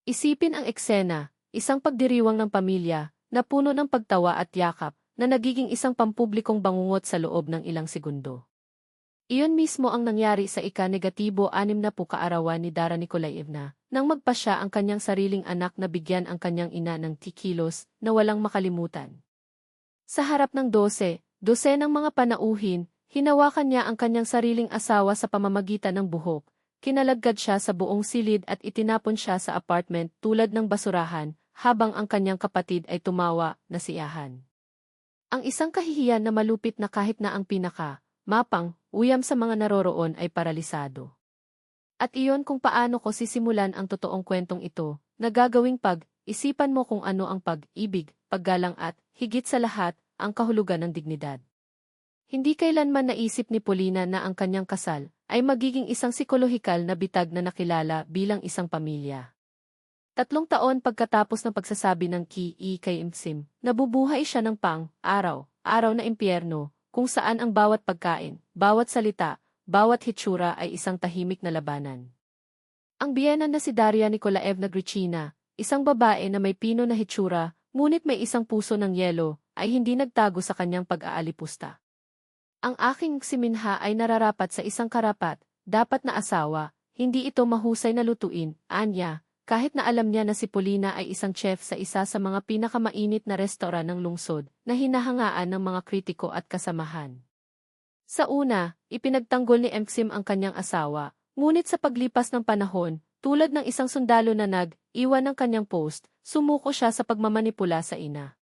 Isipin ang eksena, isang pagdiriwang ng pamilya, na puno ng pagtawa at yakap, na nagiging isang pampublikong bangungot sa loob ng ilang segundo. Iyon mismo ang nangyari sa ika-negatibo-6 na kaarawan ni Dara Nikolaevna, nang magpasya ang kanyang sariling anak na bigyan ang kanyang ina ng tikilos na walang makalimutan. Sa harap ng dosenang mga panauhin, hinawakan niya ang kanyang sariling asawa sa pamamagitan ng buhok, kinalagkad siya sa buong silid at itinapon siya sa apartment tulad ng basurahan, habang ang kanyang kapatid ay tumawa, nasiyahan. Ang isang kahihiyan na malupit na kahit na ang mapang, uyam sa mga naroroon ay paralisado. At iyon kung paano ko sisimulan ang totoong kwentong ito, na gagawing isipan mo kung ano ang pag-ibig, paggalang at, higit sa lahat, ang kahulugan ng dignidad. Hindi kailanman naisip ni Polina na ang kanyang kasal ay magiging isang psikolohikal na bitag na nakilala bilang isang pamilya. 3 taon pagkatapos ng pagsasabi ng kay Imsim, nabubuhay siya ng araw na impyerno, kung saan ang bawat pagkain, bawat salita, bawat hitsura ay isang tahimik na labanan. Ang biyenan na si Daria Nikolaevna Grichina, isang babae na may pino na hitsura, ngunit may isang puso ng yelo, ay hindi nagtago sa kanyang pag-aalipusta. Ang aking siminha ay nararapat sa isang karapat, dapat na asawa, hindi ito mahusay na lutuin, anya, kahit na alam niya na si Polina ay isang chef sa isa sa mga pinakamainit na restoran ng lungsod, na hinahangaan ng mga kritiko at kasamahan. Sa una, ipinagtanggol ni Emsim ang kanyang asawa, ngunit sa paglipas ng panahon, tulad ng isang sundalo na nag-iwan ng kanyang post, sumuko siya sa pagmamanipula sa ina.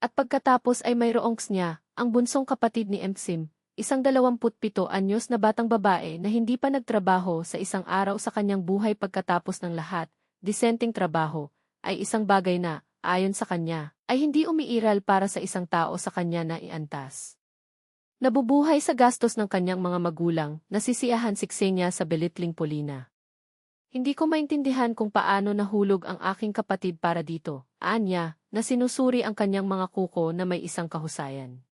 At pagkatapos ay mayroong niya, ang bunsong kapatid ni Emsim, isang 27 anyos na batang babae na hindi pa nagtrabaho sa isang araw sa kanyang buhay pagkatapos ng lahat, disenteng trabaho, ay isang bagay na, ayon sa kanya, ay hindi umiiral para sa isang tao sa kanya na iantas. Nabubuhay sa gastos ng kanyang mga magulang, nasisiyahan si Ksenia sa belitling Polina. Hindi ko maintindihan kung paano nahulog ang aking kapatid para dito, anya, na sinusuri ang kanyang mga kuko na may isang kahusayan.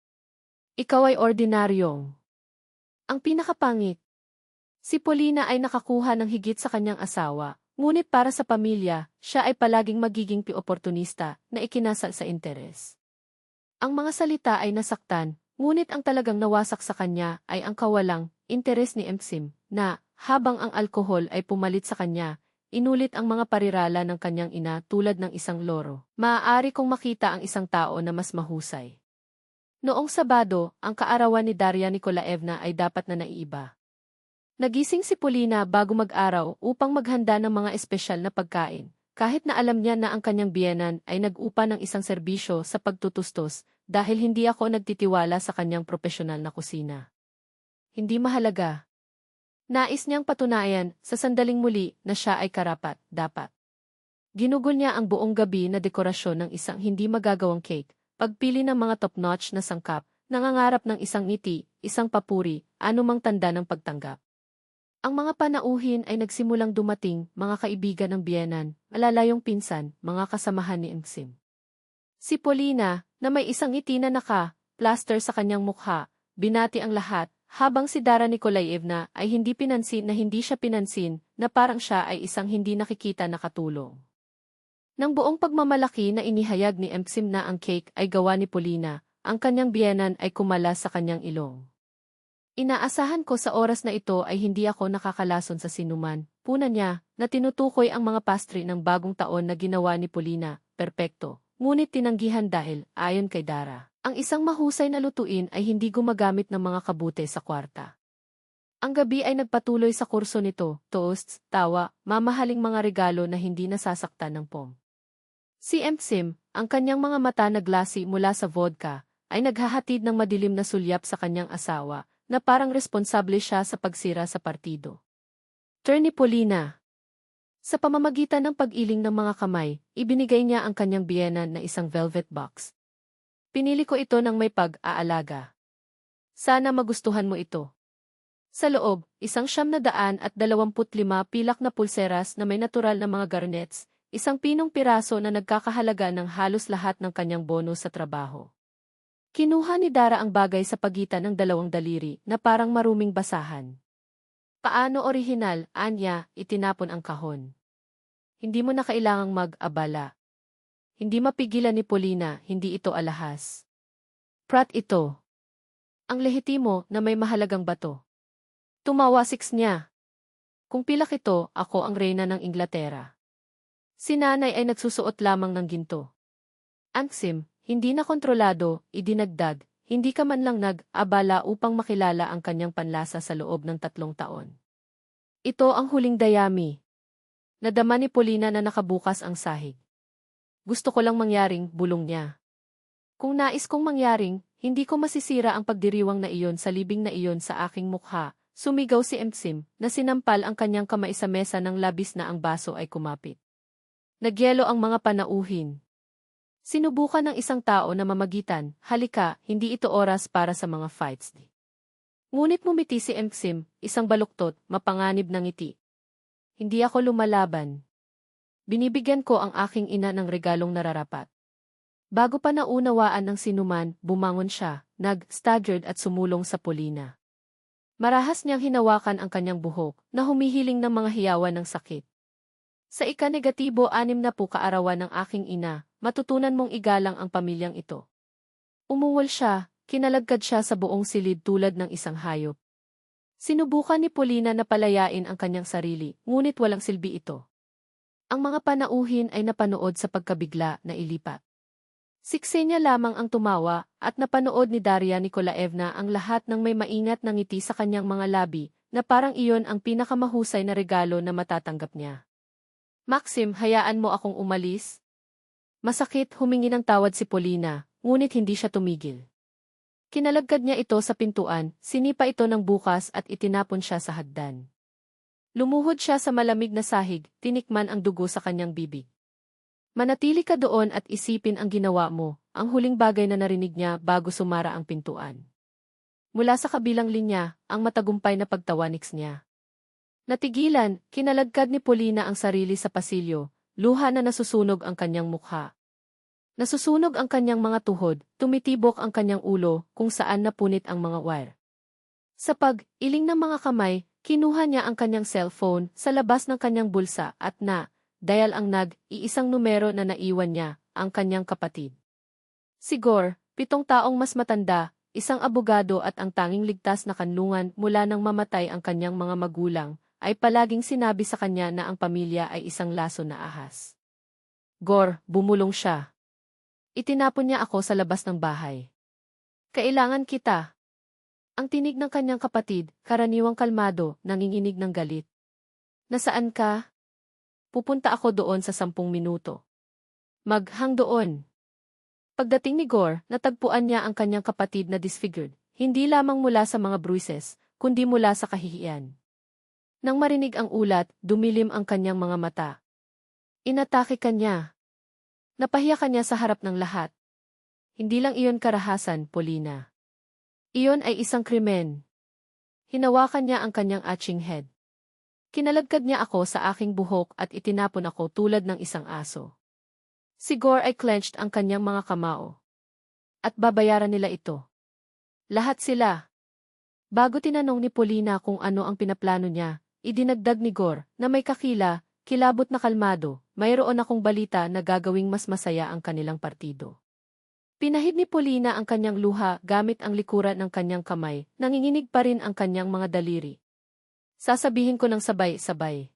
Ikaw ay ordinaryong. Ang pinakapangit. Si Polina ay nakakuha ng higit sa kanyang asawa, ngunit para sa pamilya, siya ay palaging magiging oportunista na ikinasal sa interes. Ang mga salita ay nasaktan, ngunit ang talagang nawasak sa kanya ay ang kawalang interes ni Emsim, na, habang ang alkohol ay pumalit sa kanya, inulit ang mga parirala ng kanyang ina tulad ng isang loro. Maaari kong makita ang isang tao na mas mahusay. Noong Sabado, ang kaarawan ni Daria Nikolaevna ay dapat na naiiba. Nagising si Polina bago mag-araw upang maghanda ng mga espesyal na pagkain, kahit na alam niya na ang kanyang biyenan ay nag-upa ng isang serbisyo sa pagtutustos dahil hindi ako nagtitiwala sa kanyang propesyonal na kusina. Hindi mahalaga. Nais niyang patunayan sa sandaling muli na siya ay karapat-dapat. Ginugol niya ang buong gabi na dekorasyon ng isang hindi magagawang cake, pagpili ng mga top-notch na sangkap, nangangarap ng isang ngiti, isang papuri, anumang tanda ng pagtanggap. Ang mga panauhin ay nagsimulang dumating, mga kaibigan ng biyenan, malalayong pinsan, mga kasamahan ni Emsim. Si Polina, na may isang ngiti na plaster sa kanyang mukha, binati ang lahat, habang si Dara Nikolaevna ay hindi pinansin na hindi siya pinansin, na parang siya ay isang hindi nakikita na katulong. Nang buong pagmamalaki na inihayag ni Emsim na ang cake ay gawa ni Polina, ang kanyang biyenan ay kumalas sa kanyang ilong. Inaasahan ko sa oras na ito ay hindi ako nakakalason sa sinuman, puna niya, na tinutukoy ang mga pastry ng bagong taon na ginawa ni Polina, perpekto, ngunit tinanggihan dahil, ayon kay Dara, ang isang mahusay na lutuin ay hindi gumagamit ng mga kabute sa kwarta. Ang gabi ay nagpatuloy sa kurso nito, toasts, tawa, mamahaling mga regalo na hindi nasasaktan ng pom. Si Emsim, ang kanyang mga mata na glasi mula sa vodka, ay naghahatid ng madilim na sulyap sa kanyang asawa, na parang responsable siya sa pagsira sa partido. Turn ni Polina. Sa pamamagitan ng pag-iling ng mga kamay, ibinigay niya ang kanyang biyenan na isang velvet box. Pinili ko ito ng may pag-aalaga. Sana magustuhan mo ito. Sa loob, isang 925 pilak na pulseras na may natural na mga garnets, isang pinong piraso na nagkakahalaga ng halos lahat ng kanyang bonus sa trabaho. Kinuha ni Dara ang bagay sa pagitan ng 2 daliri na parang maruming basahan. Paano orihinal, anya, itinapon ang kahon. Hindi mo na kailangang mag-abala. Hindi mapigilan ni Paulina, hindi ito alahas. Prat ito. Ang lehitimo na may mahalagang bato. Tumawa niya. Kung pilak ito, ako ang reyna ng Inglaterra. Si nanay ay nagsusuot lamang ng ginto. Maxim, hindi na kontrolado, idinagdag, hindi ka man lang nag-abala upang makilala ang kanyang panlasa sa loob ng 3 taon. Ito ang huling dayami. Nadama ni Paulina na nakabukas ang sahig. Gusto ko lang mangyaring, bulong niya. Kung nais kong mangyaring, hindi ko masisira ang pagdiriwang na iyon sa libing na iyon sa aking mukha, sumigaw si Maxim, na sinampal ang kanyang kamay sa mesa ng labis na ang baso ay kumapit. Nagyelo ang mga panauhin. Sinubukan ng isang tao na mamagitan, halika, hindi ito oras para sa mga fights. Ngunit mumiti si Maxim, isang baluktot, mapanganib ng ngiti. Hindi ako lumalaban. Binibigyan ko ang aking ina ng regalong nararapat. Bago pa naunawaan ng sinuman, bumangon siya, nag-staggered at sumulong sa Paulina. Marahas niyang hinawakan ang kanyang buhok, na humihiling ng mga hiyawan ng sakit. Sa ika-negatibo 60 kaarawan ng aking ina, matutunan mong igalang ang pamilyang ito. Umuwol siya, kinalagkad siya sa buong silid tulad ng isang hayop. Sinubukan ni Paulina na palayain ang kanyang sarili, ngunit walang silbi ito. Ang mga panauhin ay napanood sa pagkabigla na ilipat. Si Ksenia lamang ang tumawa, at napanood ni Daria Nikolaevna ang lahat ng may maingat na ngiti sa kanyang mga labi, na parang iyon ang pinakamahusay na regalo na matatanggap niya. Maxim, hayaan mo akong umalis? Masakit, humingi ng tawad si Paulina, ngunit hindi siya tumigil. Kinalagkad niya ito sa pintuan, sinipa ito ng bukas at itinapon siya sa hagdan. Lumuhod siya sa malamig na sahig, tinikman ang dugo sa kanyang bibig. Manatili ka doon at isipin ang ginawa mo, ang huling bagay na narinig niya bago sumara ang pintuan. Mula sa kabilang linya, ang matagumpay na pagtawaniks niya. Natigilan, kinalagkad ni Paulina ang sarili sa pasilyo, luha na nasusunog ang kanyang mukha. Nasusunog ang kanyang mga tuhod, tumitibok ang kanyang ulo, kung saan napunit ang mga wire. Sa pag-iling ng mga kamay, kinuha niya ang kanyang cellphone sa labas ng kanyang bulsa at dial ang iisang numero na naiwan niya, ang kanyang kapatid. Sigor, 7 taong mas matanda, isang abogado at ang tanging ligtas na kanlungan mula nang mamatay ang kanyang mga magulang, ay palaging sinabi sa kanya na ang pamilya ay isang laso na ahas. Gor, bumulong siya. Itinapon niya ako sa labas ng bahay. Kailangan kita. Ang tinig ng kanyang kapatid, karaniwang kalmado, nanginginig ng galit. Nasaan ka? Pupunta ako doon sa 10 minuto. Maghang doon. Pagdating ni Gor, natagpuan niya ang kanyang kapatid na disfigured, hindi lamang mula sa mga bruises, kundi mula sa kahihiyan. Nang marinig ang ulat, dumilim ang kanyang mga mata. Inatake ka niya. Napahiya ka niya sa harap ng lahat. Hindi lang iyon karahasan, Paulina. Iyon ay isang krimen. Hinawakan niya ang kanyang atching head. Kinalagkad niya ako sa aking buhok at itinapon ako tulad ng isang aso. Si Gor ay clenched ang kanyang mga kamao. At babayaran nila ito. Lahat sila. Bago tinanong ni Paulina kung ano ang pinaplano niya, idinagdag ni Gor na may kakila, kilabot na kalmado, mayroon akong balita na gagawing mas masaya ang kanilang partido. Pinahid ni Paulina ang kanyang luha gamit ang likuran ng kanyang kamay, nanginginig pa rin ang kanyang mga daliri. Sasabihin ko ng sabay-sabay.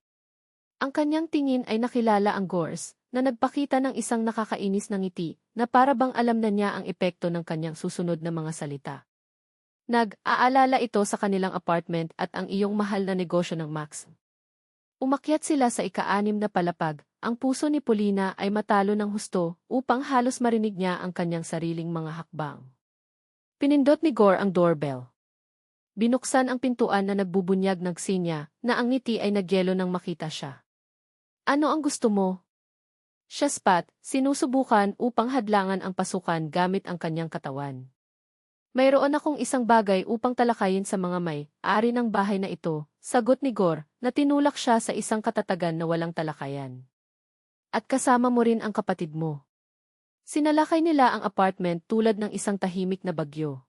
Ang kanyang tingin ay nakilala ang Gors, na nagpakita ng isang nakakainis na ngiti, na para bang alam na niya ang epekto ng kanyang susunod na mga salita. Nag-aalala ito sa kanilang apartment at ang iyong mahal na negosyo ng Max. Umakyat sila sa ika-6 na palapag, ang puso ni Paulina ay matalo ng husto upang halos marinig niya ang kanyang sariling mga hakbang. Pinindot ni Gor ang doorbell. Binuksan ang pintuan na nagbubunyag ng Ksenia, na ang ngiti ay nagyelo nang makita siya. Ano ang gusto mo? Siya spat, sinusubukan upang hadlangan ang pasukan gamit ang kanyang katawan. Mayroon akong isang bagay upang talakayin sa mga may-ari ng bahay na ito, sagot ni Gor, na tinulak siya sa isang katatagan na walang talakayan. At kasama mo rin ang kapatid mo. Sinalakay nila ang apartment tulad ng isang tahimik na bagyo.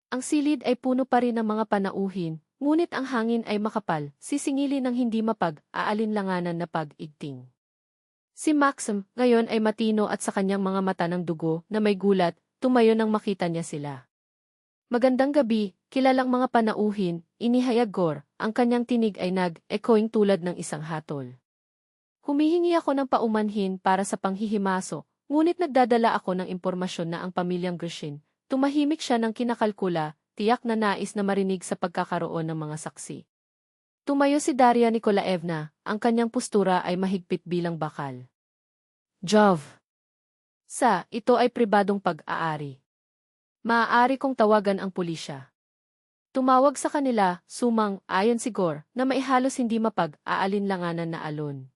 Ang silid ay puno pa rin ng mga panauhin, ngunit ang hangin ay makapal, sisingili ng hindi mapag-aalinlanganan na pag-igting. Si Maxim, ngayon ay matino at sa kanyang mga mata ng dugo na may gulat, tumayo nang makita niya sila. Magandang gabi, kilalang mga panauhin, inihayag Gor, ang kanyang tinig ay nag-echoing tulad ng isang hatol. Humihingi ako ng paumanhin para sa panghihimaso, ngunit nagdadala ako ng impormasyon na ang pamilyang Grushin. Tumahimik siya ng kinakalkula, tiyak na nais na marinig sa pagkakaroon ng mga saksi. Tumayo si Daria Nikolaevna, ang kanyang postura ay mahigpit bilang bakal. Jov. Ito ay pribadong pag-aari. Maaari kong tawagan ang pulisya. Tumawag sa kanila, sumang, ayon si Gor, na maihalos hindi mapag-aalinlanganan na alon.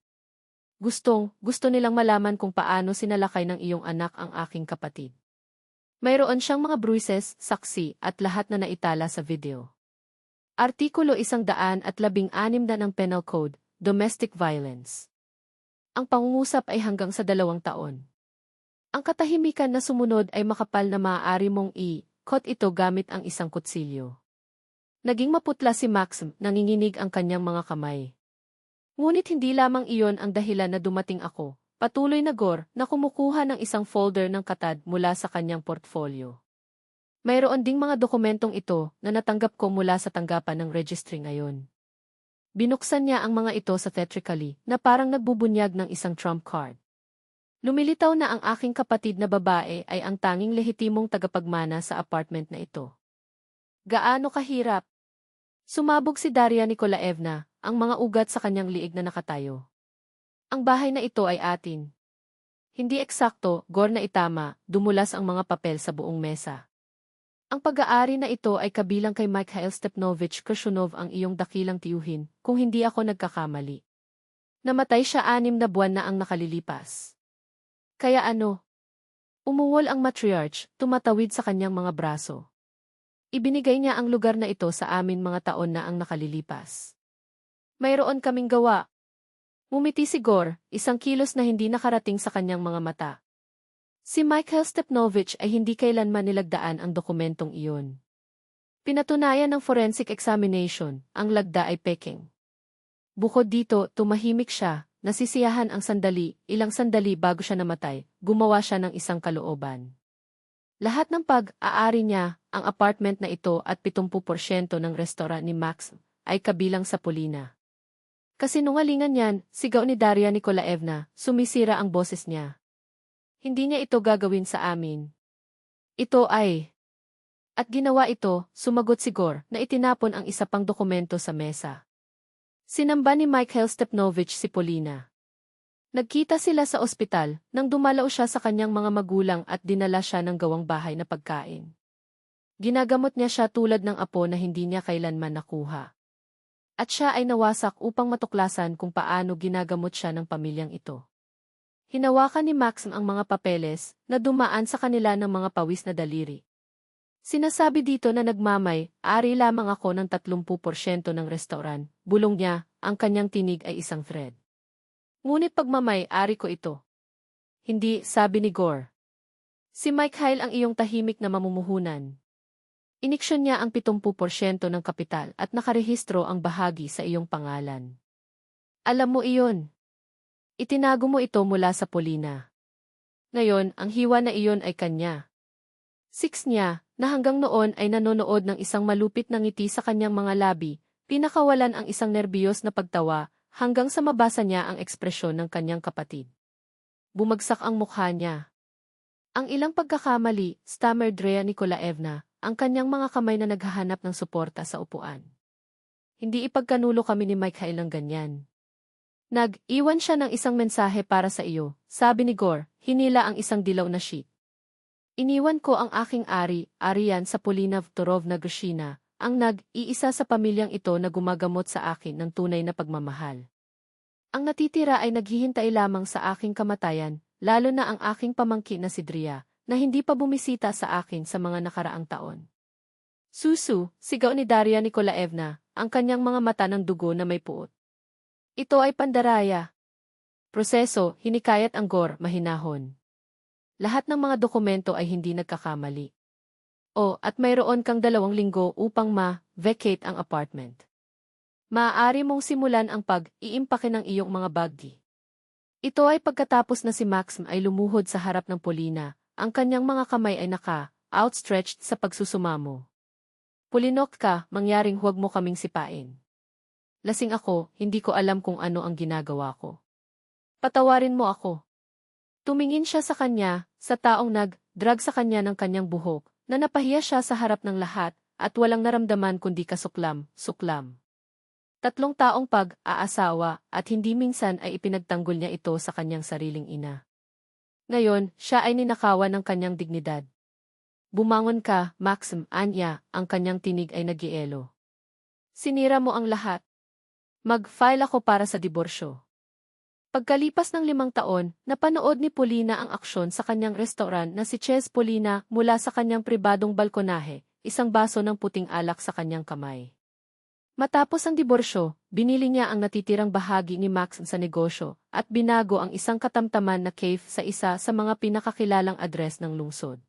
Gusto nilang malaman kung paano sinalakay ng iyong anak ang aking kapatid. Mayroon siyang mga bruises, saksi, at lahat na naitala sa video. Artikulo 116 ng Penal Code, Domestic Violence. Ang pangungusap ay hanggang sa 2 taon. Ang katahimikan na sumunod ay makapal na maaari mong i-cut ito gamit ang isang kutsilyo. Naging maputla si Maxim, nanginginig ang kanyang mga kamay. Ngunit hindi lamang iyon ang dahilan na dumating ako, patuloy na Gor na kumukuha ng isang folder ng katad mula sa kanyang portfolio. Mayroon ding mga dokumentong ito na natanggap ko mula sa tanggapan ng registry ngayon. Binuksan niya ang mga ito sa theatrically na parang nagbubunyag ng isang trump card. Lumilitaw na ang aking kapatid na babae ay ang tanging lehitimong tagapagmana sa apartment na ito. Gaano kahirap? Sumabog si Daria Nikolaevna, ang mga ugat sa kanyang liig na nakatayo. Ang bahay na ito ay atin. Hindi eksakto, Gor na itama, dumulas ang mga papel sa buong mesa. Ang pag-aari na ito ay kabilang kay Mikhail Stepnovich Khrushchev ang iyong dakilang tiyuhin, kung hindi ako nagkakamali. Namatay siya 6 na buwan na ang nakalilipas. Kaya ano? Umuwol ang matriarch, tumatawid sa kanyang mga braso. Ibinigay niya ang lugar na ito sa amin mga taon na ang nakalilipas. Mayroon kaming gawa. Ngumiti si Gor, isang kilos na hindi nakarating sa kanyang mga mata. Si Mikhail Stepnovich ay hindi kailanman nilagdaan ang dokumentong iyon. Pinatunayan ng forensic examination, ang lagda ay peking. Bukod dito, tumahimik siya, nasisiyahan ang ilang sandali bago siya namatay, gumawa siya ng isang kalooban. Lahat ng pag-aari niya, ang apartment na ito at 70% ng restaurant ni Max, ay kabilang sa Polina. Kasinungalingan yan, sigaw ni Daria Nikolaevna, sumisira ang boses niya. Hindi niya ito gagawin sa amin. Ito ay... At ginawa ito, sumagot si Gor, na itinapon ang isa pang dokumento sa mesa. Sinamba ni Mikhail Stepnovich si Polina. Nagkita sila sa ospital, nang dumalaw siya sa kanyang mga magulang at dinala siya ng gawang bahay na pagkain. Ginagamot niya siya tulad ng apo na hindi niya kailanman nakuha. At siya ay nawasak upang matuklasan kung paano ginagamot siya ng pamilyang ito. Hinawakan ni Maxim ang mga papeles na dumaan sa kanila ng mga pawis na daliri. Sinasabi dito na ari lamang ako ng 30% ng restaurant, bulong niya, ang kanyang tinig ay isang thread. Ngunit ari ko ito. Hindi, sabi ni Gor. Si Mikhail ang iyong tahimik na mamumuhunan. Iniksyon niya ang 70% ng kapital at nakarehistro ang bahagi sa iyong pangalan. Alam mo iyon. Itinago mo ito mula sa Polina. Ngayon, ang hiwa na iyon ay kanya. 6 niya, na hanggang noon ay nanonood ng isang malupit na ngiti sa kanyang mga labi, pinakawalan ang isang nerbiyos na pagtawa, hanggang sa mabasa niya ang ekspresyon ng kanyang kapatid. Bumagsak ang mukha niya. Ang ilang pagkakamali, stammered Daria Nikolaevna, ang kanyang mga kamay na naghahanap ng suporta sa upuan. Hindi ipagkanulo kami ni Mikhail ng ganyan. Nag-iwan siya ng isang mensahe para sa iyo, sabi ni Gor, hinila ang isang dilaw na sheet. Iniwan ko ang aking ariyan sa Polina Vtorovna Grushina, ang nag-iisa sa pamilyang ito na gumagamot sa akin ng tunay na pagmamahal. Ang natitira ay naghihintay lamang sa aking kamatayan, lalo na ang aking pamangkin na si Dria, na hindi pa bumisita sa akin sa mga nakaraang taon. Susu, sigaw ni Daria Nikolaevna, ang kanyang mga mata ng dugo na may puot. Ito ay pandaraya. Proseso, hinikayat ang Gor, mahinahon. Lahat ng mga dokumento ay hindi nagkakamali. At mayroon kang 2 linggo upang ma-vacate ang apartment. Maaari mong simulan ang pag-iimpake ng iyong mga bagdi. Ito ay pagkatapos na si Maxim ay lumuhod sa harap ng Polina, ang kanyang mga kamay ay outstretched sa pagsusumamo. Pulinok ka, mangyaring huwag mo kaming sipain. Lasing ako, hindi ko alam kung ano ang ginagawa ko. Patawarin mo ako. Tumingin siya sa kanya, sa taong nag-drag sa kanya ng kanyang buhok, na napahiya siya sa harap ng lahat, at walang naramdaman kundi kasuklam. 3 taong pag-aasawa, at hindi minsan ay ipinagtanggol niya ito sa kanyang sariling ina. Ngayon, siya ay ninakawan ng kanyang dignidad. Bumangon ka, Maxim, anya, ang kanyang tinig ay nagielo. Sinira mo ang lahat. Mag-file ako para sa diborsyo. Pagkalipas ng 5 taon, napanood ni Polina ang aksyon sa kanyang restaurant na si Ches Polina mula sa kanyang pribadong balkonahe, isang baso ng puting alak sa kanyang kamay. Matapos ang diborsyo, binili niya ang natitirang bahagi ni Max sa negosyo at binago ang isang katamtaman na cafe sa isa sa mga pinakakilalang address ng lungsod.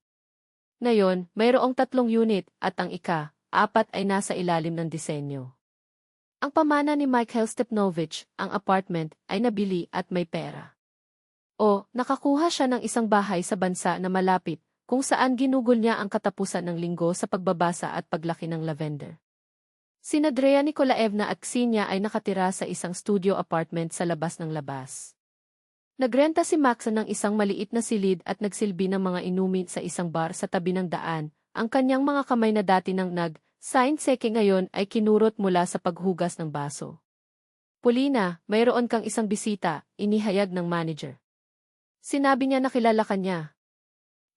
Ngayon, mayroong 3 unit at ang ika-4 ay nasa ilalim ng disenyo. Ang pamana ni Mikhail Stepnovich, ang apartment, ay nabili at may pera. Nakakuha siya ng isang bahay sa bansa na malapit, kung saan ginugol niya ang katapusan ng linggo sa pagbabasa at paglaki ng lavender. Sina Drea Nikolaevna at Ksenia ay nakatira sa isang studio apartment sa labas ng labas. Nagrenta si Max ng isang maliit na silid at nagsilbi ng mga inumin sa isang bar sa tabi ng daan. Ang kanyang mga kamay na dati ng nag-sign seke ngayon ay kinurot mula sa paghugas ng baso. Polina, mayroon kang isang bisita, inihayag ng manager. Sinabi niya na kilala ka niya.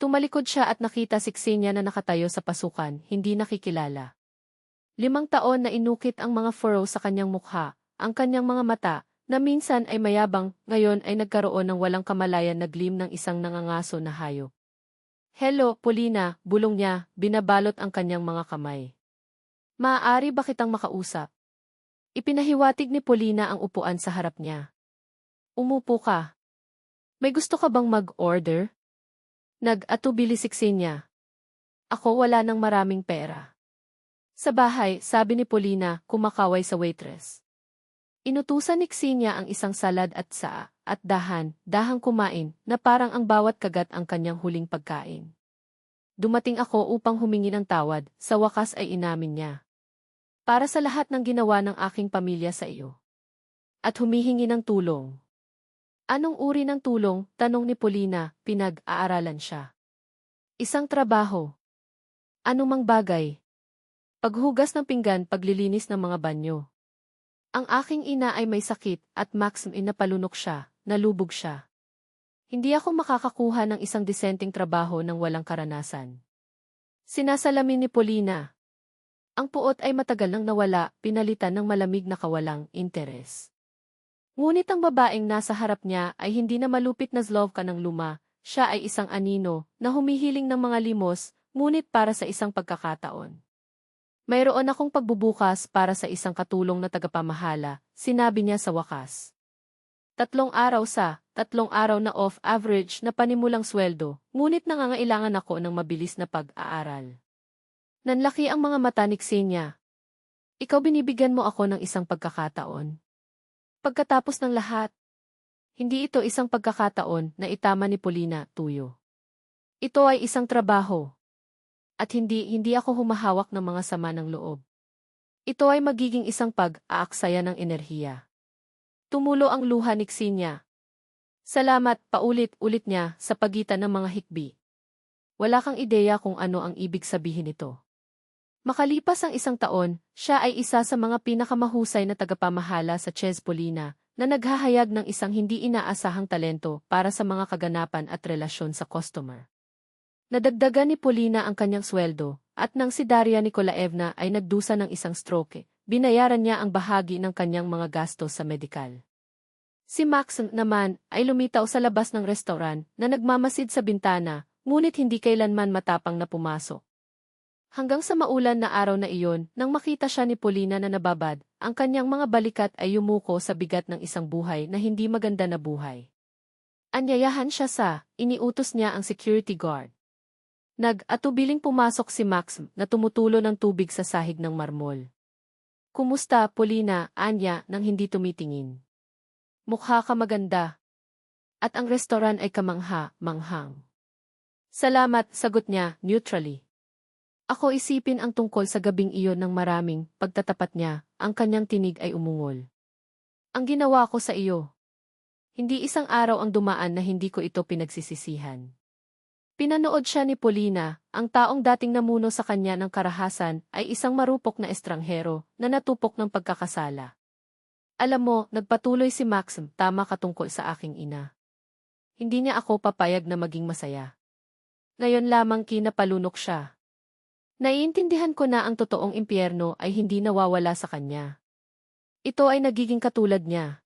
Tumalikod siya at nakita si Ksenia na nakatayo sa pasukan, hindi nakikilala. 5 taon na inukit ang mga furrow sa kanyang mukha, ang kanyang mga mata, na minsan ay mayabang, ngayon ay nagkaroon ng walang kamalayan na gleam ng isang nangangaso na hayop. Hello, Polina, bulong niya, binabalot ang kanyang mga kamay. Maaari ba kitang makausap? Ipinahiwatig ni Polina ang upuan sa harap niya. Umupo ka. May gusto ka bang mag-order? Nag-atubili si Ksenia. Ako wala ng maraming pera. Sa bahay, sabi ni Polina, kumakaway sa waitress. Inutusan ni Ksenia ang isang salad at saa, at dahang kumain, na parang ang bawat kagat ang kanyang huling pagkain. Dumating ako upang humingi ng tawad, sa wakas ay inamin niya. Para sa lahat ng ginawa ng aking pamilya sa iyo. At humihingi ng tulong. Anong uri ng tulong? Tanong ni Polina, pinag-aaralan siya. Isang trabaho. Anumang bagay. Paghugas ng pinggan, paglilinis ng mga banyo. Ang aking ina ay may sakit at Maxim napalunok siya, nalubog siya. Hindi ako makakakuha ng isang disenteng trabaho ng walang karanasan. Sinasalamin ni Polina. Ang puot ay matagal nang nawala, pinalitan ng malamig na kawalang interes. Ngunit ang babaeng nasa harap niya ay hindi na malupit na Zlovka ng luma, siya ay isang anino na humihiling ng mga limos, ngunit para sa isang pagkakataon. Mayroon akong pagbubukas para sa isang katulong na tagapamahala, sinabi niya sa wakas. 3 araw na off-average na panimulang sweldo, ngunit nangangailangan ako ng mabilis na pag-aaral. Nanlaki ang mga mata ni Ksenia. Ikaw binibigyan mo ako ng isang pagkakataon. Pagkatapos ng lahat, hindi ito isang pagkakataon na itama ni Polina, tuyo. Ito ay isang trabaho. At hindi ako humahawak ng mga sama ng loob. Ito ay magiging isang pag-aaksaya ng enerhiya. Tumulo ang luha ni Ksenia. Salamat, paulit-ulit niya sa pagitan ng mga hikbi. Wala kang ideya kung ano ang ibig sabihin nito. Makalipas ang 1 taon, siya ay isa sa mga pinakamahusay na tagapamahala sa Ches Polina, na naghahayag ng isang hindi inaasahang talento para sa mga kaganapan at relasyon sa customer. Nadagdagan ni Polina ang kanyang sweldo, at nang si Daria Nikolaevna ay nagdusa ng isang stroke, binayaran niya ang bahagi ng kanyang mga gastos sa medikal. Si Max naman ay lumitaw sa labas ng restaurant na nagmamasid sa bintana, ngunit hindi kailanman matapang na pumasok. Hanggang sa maulan na araw na iyon, nang makita siya ni Polina na nababad, ang kanyang mga balikat ay yumuko sa bigat ng isang buhay na hindi maganda na buhay. Anyayahan siya iniutos niya ang security guard. Nag-atubiling pumasok si Max na tumutulo ng tubig sa sahig ng marmol. Kumusta, Polina, anya, nang hindi tumitingin. Mukha ka maganda. At ang restaurant ay kamangha-manghang. Salamat, sagot niya, neutrally. Ako isipin ang tungkol sa gabing iyon ng maraming, pagtatapat niya, ang kanyang tinig ay umungol. Ang ginawa ko sa iyo. Hindi isang araw ang dumaan na hindi ko ito pinagsisisihan. Pinanood siya ni Paulina, ang taong dating namuno sa kanya ng karahasan ay isang marupok na estranghero na natupok ng pagkakasala. Alam mo, nagpatuloy si Maxim, tama ka tungkol sa aking ina. Hindi niya ako papayag na maging masaya. Ngayon lamang kinapalunok siya. Naiintindihan ko na ang totoong impyerno ay hindi nawawala sa kanya. Ito ay nagiging katulad niya.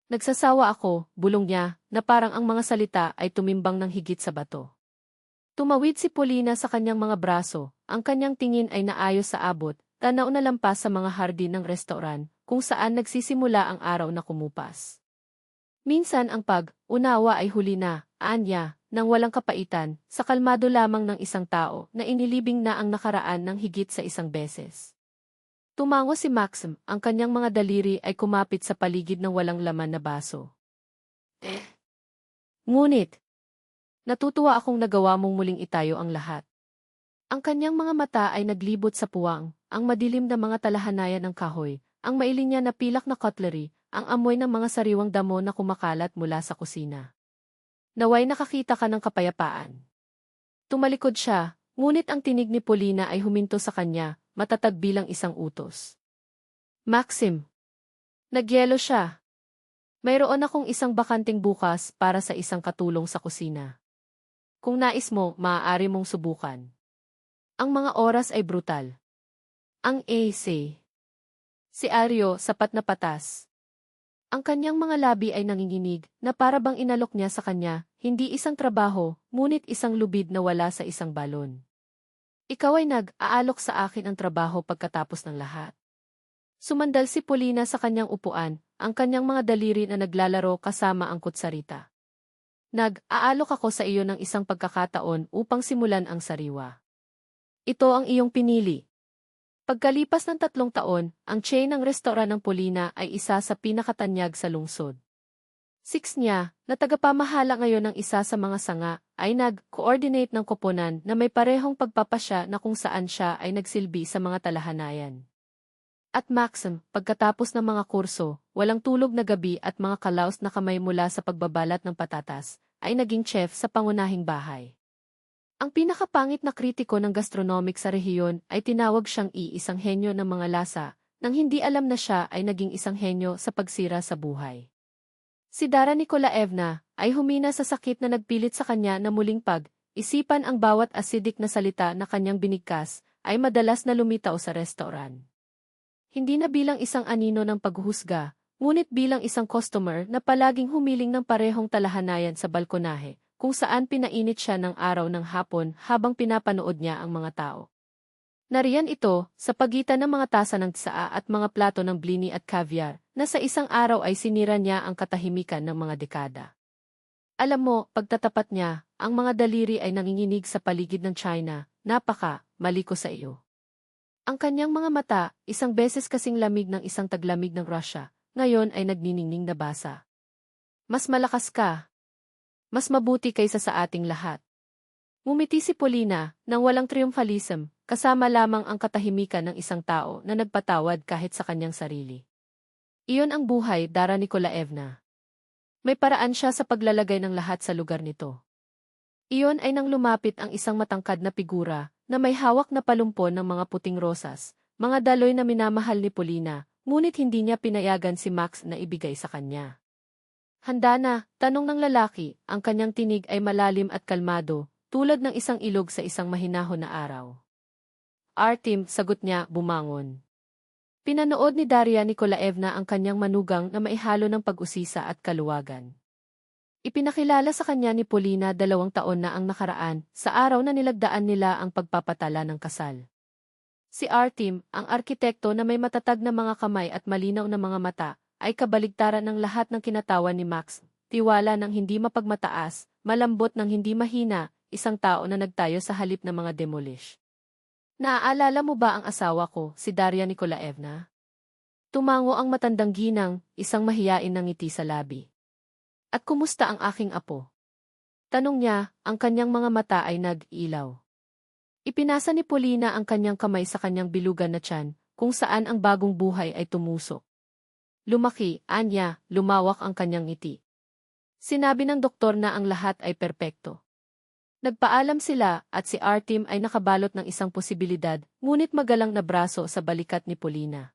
Nagsasawa ako, bulong niya, na parang ang mga salita ay tumimbang ng higit sa bato. Tumawid si Paulina sa kanyang mga braso, ang kanyang tingin ay naayos sa abot, tanaw na lampas sa mga hardin ng restaurant, kung saan nagsisimula ang araw na kumupas. Minsan ang pag-unawa ay huli na, anya, nang walang kapaitan, sa kalmado lamang ng isang tao na inilibing na ang nakaraan ng higit sa isang beses. Tumango si Maxim, ang kanyang mga daliri ay kumapit sa paligid ng walang laman na baso. Ngunit, natutuwa akong nagawa mong muling itayo ang lahat. Ang kanyang mga mata ay naglibot sa puwang, ang madilim na mga talahanayan ng kahoy, ang mailinya na pilak na cutlery, ang amoy ng mga sariwang damo na kumakalat mula sa kusina. Naway nakakita ka ng kapayapaan. Tumalikod siya, ngunit ang tinig ni Paulina ay huminto sa kanya, matatag bilang isang utos. Maxim. Nagyelo siya. Mayroon akong isang bakanting bukas para sa isang katulong sa kusina. Kung nais mo, maaari mong subukan. Ang mga oras ay brutal. Ang AC. Si Aryo, sapat na patas. Ang kanyang mga labi ay nanginginig, na para bang inalok niya sa kanya, hindi isang trabaho, ngunit isang lubid na wala sa isang balon. Ikaw ay nag-aalok sa akin ang trabaho pagkatapos ng lahat. Sumandal si Paulina sa kanyang upuan, ang kanyang mga daliri na naglalaro kasama ang kutsarita. Nag-aalok ako sa iyo ng isang pagkakataon upang simulan ang sariwa. Ito ang iyong pinili. Pagkalipas ng 3 taon, ang chain ng restaurant ng Paulina ay isa sa pinakatanyag sa lungsod. 6 niya, na tagapamahala ngayon ng isa sa mga sanga, ay nag-coordinate ng koponan na may parehong pagpapasya na kung saan siya ay nagsilbi sa mga talahanayan. At Maxim, pagkatapos ng mga kurso, walang tulog na gabi at mga kalaos na kamay mula sa pagbabalat ng patatas, ay naging chef sa pangunahing bahay. Ang pinakapangit na kritiko ng gastronomic sa rehiyon ay tinawag siyang isang henyo ng mga lasa, nang hindi alam na siya ay naging isang henyo sa pagsira sa buhay. Si Dara Nikolaevna ay humina sa sakit na nagpilit sa kanya na muling isipan ang bawat acidic na salita na kanyang binigkas ay madalas na lumitaw sa restaurant. Hindi na bilang isang anino ng paghuhusga, ngunit bilang isang customer na palaging humiling ng parehong talahanayan sa balkonahe, kung saan pinainit siya ng araw ng hapon habang pinapanood niya ang mga tao. Nariyan ito, sa pagitan ng mga tasa ng tsaa at mga plato ng blini at caviar, na sa isang araw ay sinira niya ang katahimikan ng mga dekada. Alam mo, pagtatapat niya, ang mga daliri ay nanginginig sa paligid ng China, mali ko sa iyo. Ang kanyang mga mata, isang beses kasing lamig ng isang taglamig ng Russia, ngayon ay nagniningning na basa. Mas malakas ka. Mas mabuti kaysa sa ating lahat. Ngumiti si Paulina, nang walang triumphalism, kasama lamang ang katahimikan ng isang tao na nagpatawad kahit sa kanyang sarili. Iyon ang buhay, Dara Nikolaevna. May paraan siya sa paglalagay ng lahat sa lugar nito. Iyon ay nang lumapit ang isang matangkad na figura, na may hawak na palumpon ng mga puting rosas, mga daloy na minamahal ni Paulina, ngunit hindi niya pinayagan si Max na ibigay sa kanya. Handa na, tanong ng lalaki, ang kanyang tinig ay malalim at kalmado, tulad ng isang ilog sa isang mahinahon na araw. Artem, sagot niya, bumangon. Pinanood ni Daria Nikolaevna ang kanyang manugang na maihalo ng pag-usisa at kaluwagan. Ipinakilala sa kanya ni Paulina 2 taon na ang nakaraan, sa araw na nilagdaan nila ang pagpapatala ng kasal. Si Artem, ang arkitekto na may matatag na mga kamay at malinaw na mga mata, ay kabaligtaran ng lahat ng kinatawan ni Max, tiwala ng hindi mapagmataas, malambot ng hindi mahina, isang tao na nagtayo sa halip ng mga demolish. Naaalala mo ba ang asawa ko, si Daria Nikolaevna? Tumango ang matandang ginang, isang mahiyain na ngiti sa labi. At kumusta ang aking apo? Tanong niya, ang kanyang mga mata ay nag-ilaw. Ipinasa ni Paulina ang kanyang kamay sa kanyang bilugan na tiyan, kung saan ang bagong buhay ay tumusok. Lumaki, anya, lumawak ang kanyang ngiti. Sinabi ng doktor na ang lahat ay perpekto. Nagpaalam sila at si Artyom ay nakabalot ng isang posibilidad, ngunit magalang na braso sa balikat ni Paulina.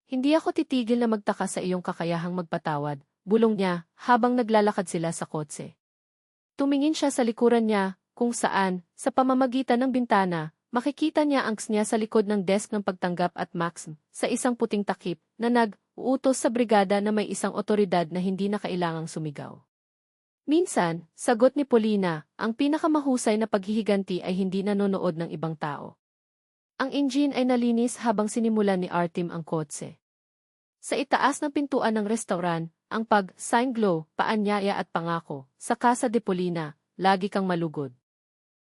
Hindi ako titigil na magtaka sa iyong kakayahang magpatawad, bulong niya, habang naglalakad sila sa kotse. Tumingin siya sa likuran niya, kung saan, sa pamamagitan ng bintana, makikita niya ang niya sa likod ng desk ng pagtanggap at Max, sa isang puting takip, na nag-uutos sa brigada na may isang otoridad na hindi na kailangang sumigaw. Minsan, sagot ni Paulina, ang pinakamahusay na paghihiganti ay hindi nanonood ng ibang tao. Ang engine ay nalinis habang sinimulan ni Artyom ang kotse. Sa itaas ng pintuan ng restaurant, ang pag-sign glow, paanyaya at pangako, sa Casa de Paulina, lagi kang malugod.